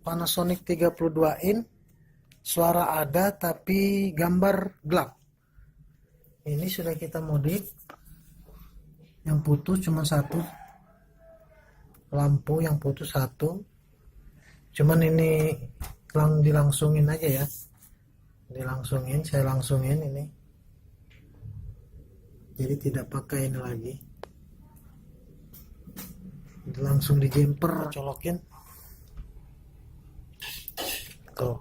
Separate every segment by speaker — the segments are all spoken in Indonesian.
Speaker 1: Panasonic 32 in, suara ada tapi gambar gelap. Ini sudah kita modif. Yang putus cuma satu, lampu yang putus satu, cuman ini dilangsungin aja ya, saya langsungin ini, jadi tidak pakai ini lagi, langsung di jemper, colokin tuh.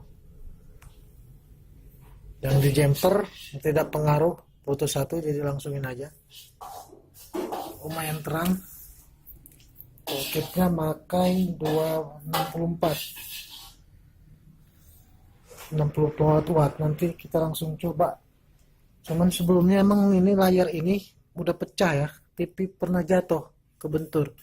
Speaker 1: Yang di jemper tidak pengaruh putus satu, jadi langsungin aja. Lumayan terang. Soketnya pakai 64 watt. Nanti kita langsung coba. Cuman sebelumnya emang ini layar ini udah pecah ya, TV pernah jatuh kebentur.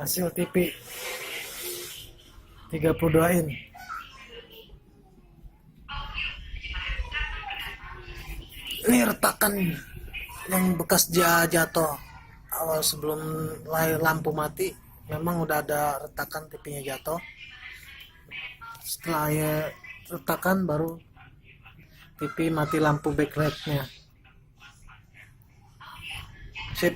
Speaker 1: Hasil TV 32 in. Ini retakan yang bekas jatuh awal sebelum lampu mati, memang udah ada retakan TV-nya jatuh. Setelah ya retakan baru TV mati lampu backlight-nya. Sip.